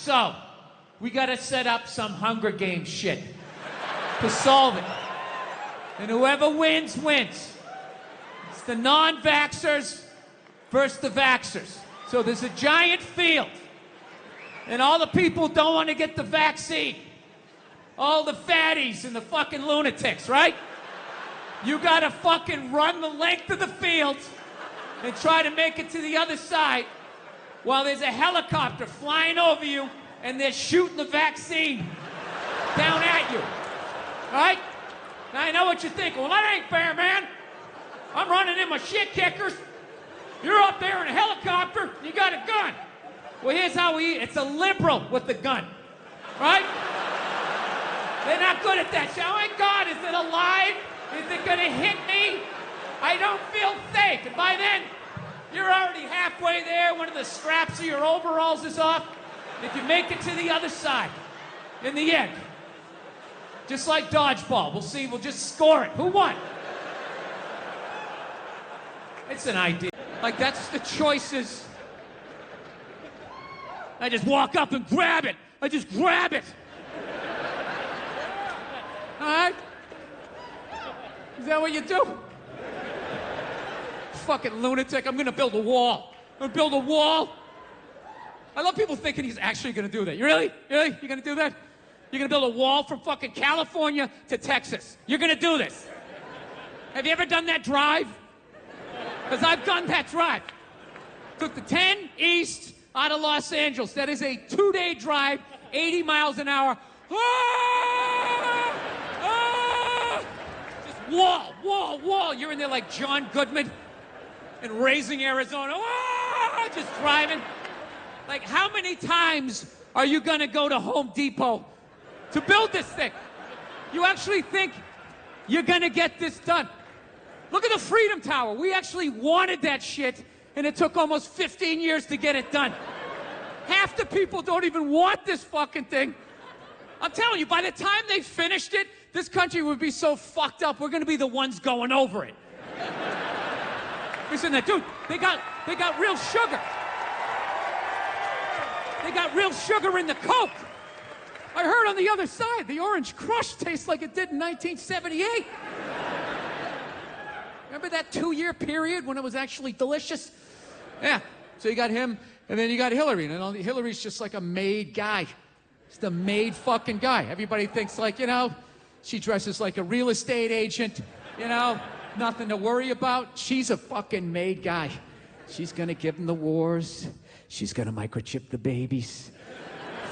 So, we gotta set up some Hunger Games shit to solve it. And whoever wins, wins. It's the non-vaxxers versus the vaxxers. So there's a giant field. And all the people don't want to get the vaccine. All the fatties and the fucking lunatics, right? You gotta fucking run the length of the field and try to make it to the other side while there's a helicopter flying over you and they're shooting the vaccine down at you. All right? Now I know what you're thinking. Well, that ain't fair, man. I'm running in my shit kickers. You're up there in a helicopter. You got a gun. Well, here's how we eat. It's a liberal with the gun. Right? They're not good at that shit. Oh my God, is it alive? Is it gonna hit me? I don't feel safe. And by then, you're already halfway there. One of the straps of your overalls is off. If you make it to the other side, in the end, just like dodgeball, we'll see, we'll just score it. Who won? It's an idea. Like, that's the choices. I just walk up and grab it. I just grab it. All right? Is that what you do? Fucking lunatic. I'm gonna build a wall. I'm gonna build a wall. I love people thinking he's actually gonna do that. You really? Really? You gonna do that? You're gonna build a wall from fucking California to Texas. You're gonna do this. Have you ever done that drive? Because I've done that drive. Took the 10 east out of Los Angeles. That is a 2-day drive, 80 miles an hour. Ah! Ah! Just wall. You're in there like John Goodman in Raising Arizona. Ah! Just driving. Like, how many times are you gonna go to Home Depot to build this thing? You actually think you're gonna get this done? Look at the Freedom Tower. We actually wanted that shit, and it took almost 15 years to get it done. Half the people don't even want this fucking thing. I'm telling you, by the time they finished it, this country would be so fucked up, we're gonna be the ones going over it. Listen, that dude, they got real sugar. They got real sugar in the Coke. I heard on the other side, the Orange Crush tastes like it did in 1978. Remember that 2-year period when it was actually delicious? Yeah. So you got him, and then you got Hillary. And Hillary's just like a made guy. Just a made fucking guy. Everybody thinks like, you know, she dresses like a real estate agent, you know, nothing to worry about. She's a fucking made guy. She's gonna give them the wars. She's gonna microchip the babies.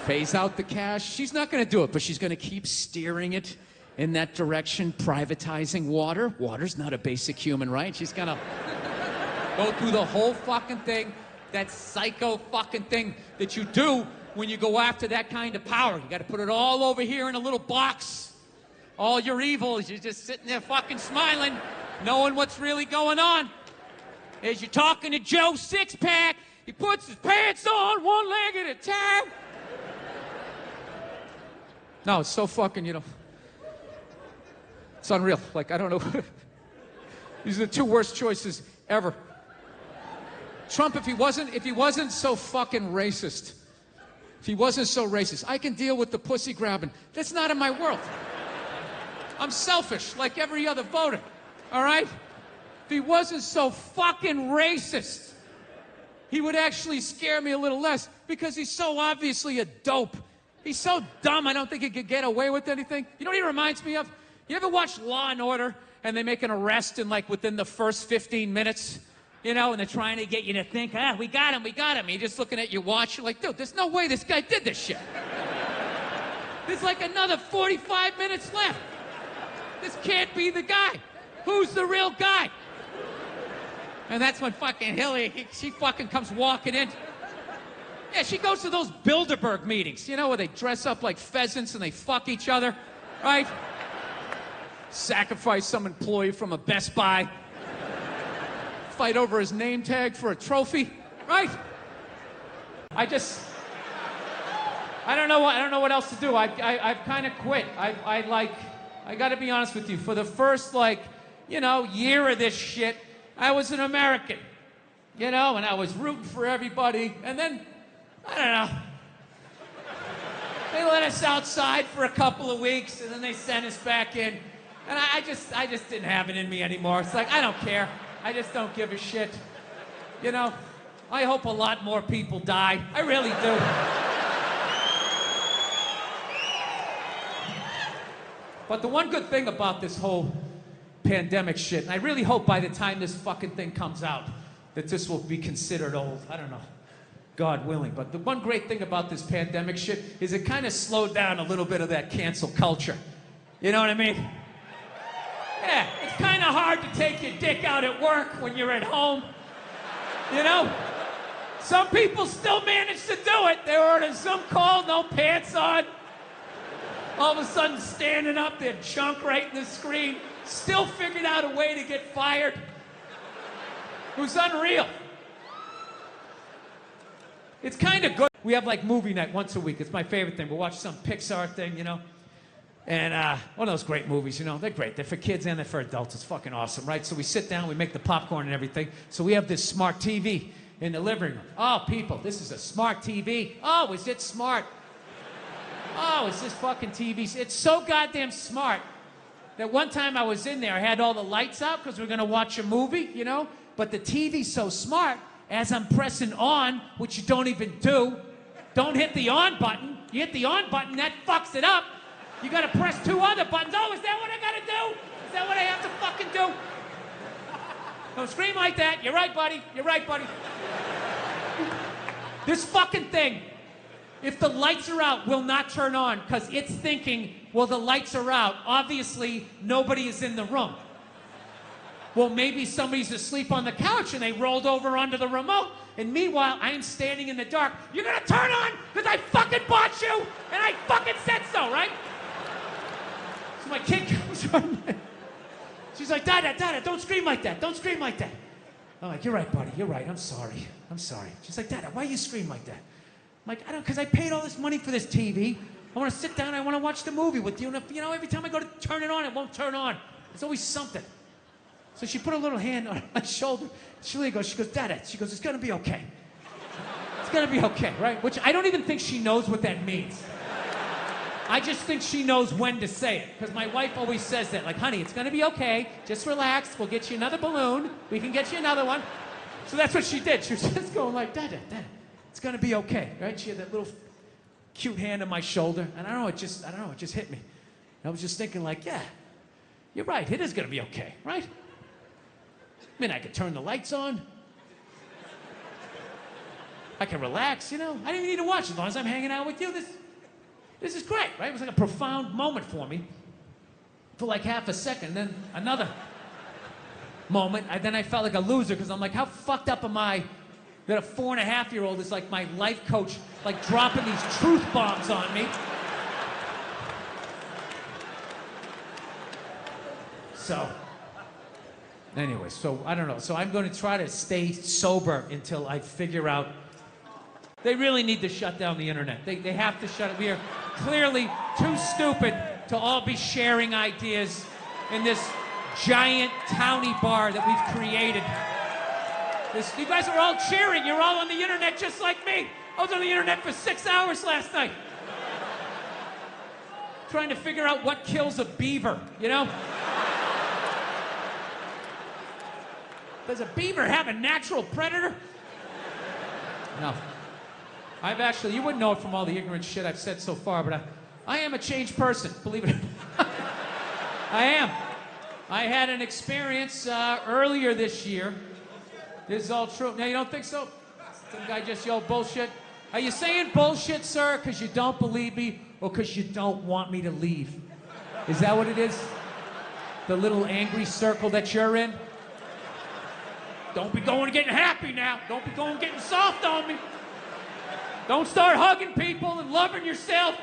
Phase out the cash. She's not gonna do it, but she's gonna keep steering it in that direction, privatizing water. Water's not a basic human right. She's gonna go through the whole fucking thing, that psycho fucking thing that you do when you go after that kind of power. You gotta put it all over here in a little box. All your evils, you're just sitting there fucking smiling, knowing what's really going on. As you're talking to Joe Six-Pack, he puts his pants on one leg at a time. No, it's so fucking, you know, it's unreal. Like, I don't know. These are the 2 worst choices ever. Trump, if he wasn't so fucking racist, if he wasn't so racist, I can deal with the pussy grabbing. That's not in my world. I'm selfish, like every other voter, all right? If he wasn't so fucking racist, he would actually scare me a little less because he's so obviously a dope. He's so dumb, I don't think he could get away with anything. You know what he reminds me of? You ever watch Law and Order and they make an arrest in like within the first 15 minutes? You know, and they're trying to get you to think, we got him. You're just looking at your watch, you're like, dude, there's no way this guy did this shit. There's like another 45 minutes left. This can't be the guy. Who's the real guy? And that's when fucking Hillary, she fucking comes walking in. Yeah, she goes to those Bilderberg meetings, you know, where they dress up like pheasants and they fuck each other, right? Sacrifice some employee from a Best Buy. Fight over his name tag for a trophy, right? I don't know what else to do. I've kind of quit. I got to be honest with you. For the first, year of this shit, I was an American, and I was rooting for everybody. And then, I don't know. let us outside for a couple of weeks, and then they sent us back in. And I just didn't have it in me anymore. It's like, I don't care. I just don't give a shit. You know, I hope a lot more people die. I really do. But the one good thing about this whole pandemic shit, and I really hope by the time this fucking thing comes out, that this will be considered old. I don't know. God willing. But the one great thing about this pandemic shit is it kind of slowed down a little bit of that cancel culture. You know what I mean? Yeah, it's kind of hard to take your dick out at work when you're at home. You know? Some people still manage to do it. They were in some call, no pants on. All of a sudden standing up, their junk right in the screen. Still figured out a way to get fired. It was unreal. It's kind of good. We have like movie night once a week. It's my favorite thing. We'll watch some Pixar thing, you know? And one of those great movies, you know? They're great. They're for kids and they're for adults. It's fucking awesome, right? So we sit down, we make the popcorn and everything. So we have this smart TV in the living room. Oh, people, this is a smart TV. Oh, is it smart? Oh, is this fucking TV? It's so goddamn smart that one time I was in there, I had all the lights out because we were going to watch a movie, you know? But the TV's so smart, as I'm pressing on, which you don't even do, don't hit the on button. You hit the on button, that fucks it up. You got to press 2 other buttons. Oh, is that what I got to do? Is that what I have to fucking do? Don't scream like that. You're right, buddy. You're right, buddy. This fucking thing, if the lights are out, will not turn on because it's thinking, well, the lights are out. Obviously, nobody is in the room. Well, maybe somebody's asleep on the couch and they rolled over onto the remote. And meanwhile, I'm standing in the dark. You're gonna turn on because I fucking bought you and I fucking said so, right? So my kid comes on. She's like, Dada, don't scream like that. Don't scream like that. I'm like, you're right, buddy. You're right. I'm sorry. I'm sorry. She's like, Dada, why you scream like that? I'm like, I don't, because I paid all this money for this TV. I want to sit down. I want to watch the movie with you. And if, you know, every time I go to turn it on, it won't turn on. There's always something. So she put a little hand on my shoulder. She goes, Dada, she goes, it's going to be okay. It's going to be okay, right? Which I don't even think she knows what that means. I just think she knows when to say it. Because my wife always says that. Like, honey, it's going to be okay. Just relax. We'll get you another balloon. We can get you another one. So that's what she did. She was just going like, Dada, it's going to be okay, right? She had that little cute hand on my shoulder. And I don't know, it just hit me. And I was just thinking like, yeah, you're right. It is going to be okay, right? I mean, I could turn the lights on. I can relax, you know? I didn't even need to watch as long as I'm hanging out with you. This is great, right? It was like a profound moment for me for like half a second. Then another moment, then I felt like a loser because I'm like, how fucked up am I that a 4.5-year-old is like my life coach, like dropping these truth bombs on me? So, anyway, so I don't know. So I'm going to try to stay sober until I figure out. They really need to shut down the internet. They have to shut it. We are clearly too stupid to all be sharing ideas in this giant towny bar that we've created. You guys are all cheering. You're all on the internet just like me. I was on the internet for 6 hours last night. Trying to figure out what kills a beaver, you know? Does a beaver have a natural predator? No. I've actually, you wouldn't know it from all the ignorant shit I've said so far, but I am a changed person, believe it or not. I am. I had an experience earlier this year. This is all true. Now, you don't think so? Some guy just yelled bullshit. Are you saying bullshit, sir, because you don't believe me or because you don't want me to leave? Is that what it is? The little angry circle that you're in? Don't be going and getting happy now. Don't be going and getting soft on me. Don't start hugging people and loving yourself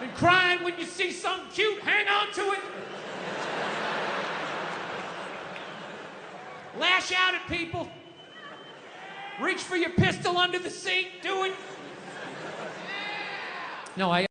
and crying when you see something cute. Hang on to it. Lash out at people. Reach for your pistol under the seat. Do it. No,